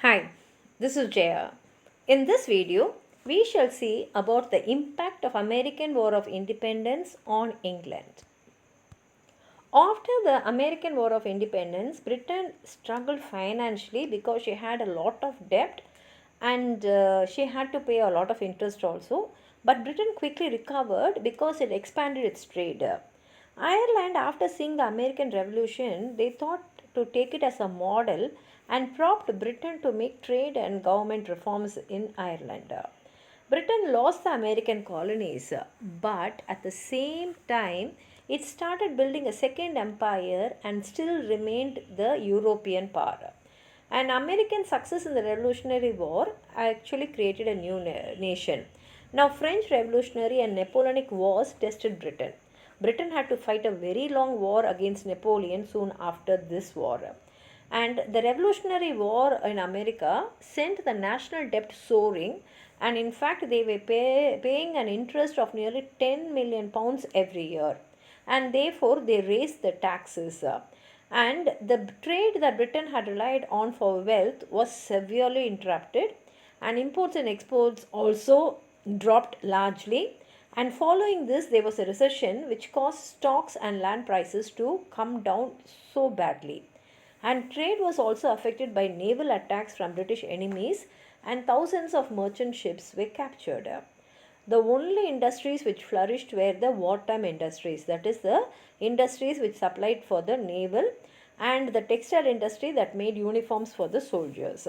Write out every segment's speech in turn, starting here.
Hi, this is Jaya. In this video, we shall see about the impact of American War of Independence on England. After the American War of Independence, Britain struggled financially because she had a lot of debt and she had to pay a lot of interest also. But Britain quickly recovered because it expanded its trade. Ireland, after seeing the American Revolution, they thought to take it as a model and propped Britain to make trade and government reforms in Ireland. Britain lost the American colonies, but at the same time, it started building a second empire and still remained the European power. An American success in the Revolutionary War actually created a new nation. Now, French Revolutionary and Napoleonic Wars tested Britain. Britain had to fight a very long war against Napoleon soon after this war. And the Revolutionary War in America sent the national debt soaring, and in fact, they were paying an interest of nearly 10 million pounds every year, and therefore they raised the taxes. And the trade that Britain had relied on for wealth was severely interrupted, and imports and exports also dropped largely. And following this, there was a recession which caused stocks and land prices to come down so badly. And trade was also affected by naval attacks from British enemies, and thousands of merchant ships were captured. The only industries which flourished were the wartime industries, that is, the industries which supplied for the naval and the textile industry that made uniforms for the soldiers.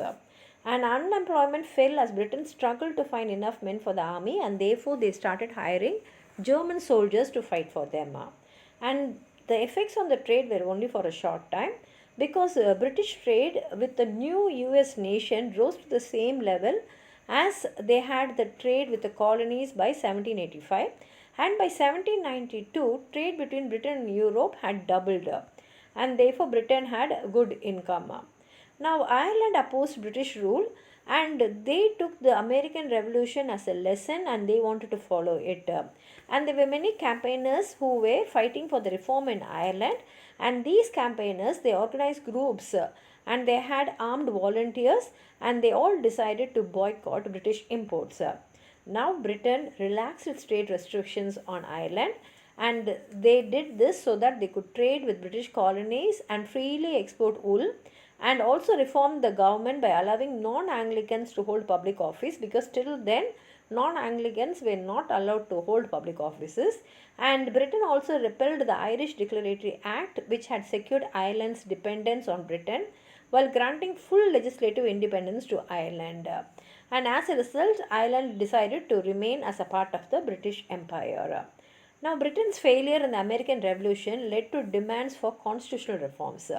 And unemployment fell as Britain struggled to find enough men for the army, and therefore they started hiring German soldiers to fight for them. And the effects on the trade were only for a short time because British trade with the new US nation rose to the same level as they had the trade with the colonies by 1785, and by 1792 trade between Britain and Europe had doubled, and therefore Britain had good income. Now Ireland opposed British rule, and they took the American Revolution as a lesson and they wanted to follow it. And there were many campaigners who were fighting for the reform in Ireland, and these campaigners they organized groups and they had armed volunteers, and they all decided to boycott British imports. Now Britain relaxed its trade restrictions on Ireland, and they did this so that they could trade with British colonies and freely export wool, and also reformed the government by allowing non-Anglicans to hold public office, because till then non-Anglicans were not allowed to hold public offices. And Britain also repealed the Irish Declaratory Act, which had secured Ireland's dependence on Britain while granting full legislative independence to Ireland. And as a result, Ireland decided to remain as a part of the British Empire. Now, Britain's failure in the American Revolution led to demands for constitutional reforms.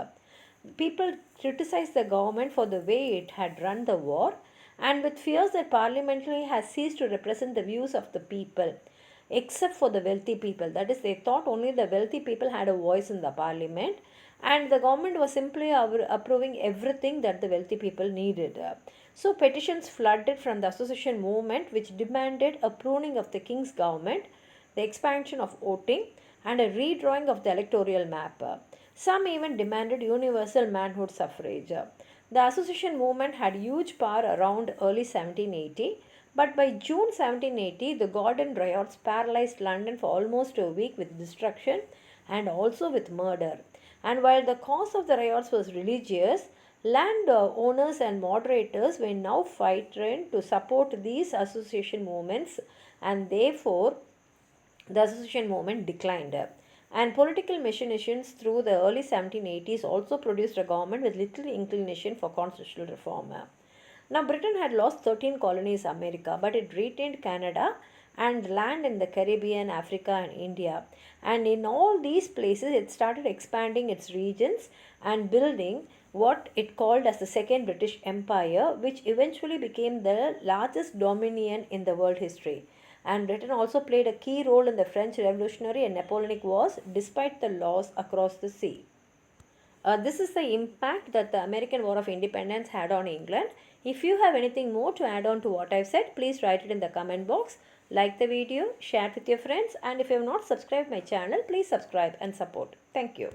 People criticized the government for the way it had run the war, and with fears that parliamentary has ceased to represent the views of the people, except for the wealthy people. That is, they thought only the wealthy people had a voice in the parliament, and the government was simply approving everything that the wealthy people needed. So petitions flooded from the association movement, which demanded a pruning of the king's government, the expansion of voting, and a redrawing of the electoral map. Some even demanded universal manhood suffrage. The association movement had huge power around early 1780, but by June 1780, the Gordon riots paralyzed London for almost a week with destruction and also with murder. And while the cause of the riots was religious, land owners and moderators were now fighting to support these association movements, and therefore the association movement declined. And political machinations through the early 1780s also produced a government with little inclination for constitutional reform. Now, Britain had lost 13 colonies in America, but it retained Canada and land in the Caribbean, Africa, and India. And in all these places, it started expanding its regions and building what it called as the Second British Empire, which eventually became the largest dominion in the world history. And Britain also played a key role in the French Revolutionary and Napoleonic Wars despite the loss across the sea. This is the impact that the American War of Independence had on England. If you have anything more to add on to what I've said, please write it in the comment box. Like the video, share it with your friends, and if you have not subscribed my channel, please subscribe and support. Thank you.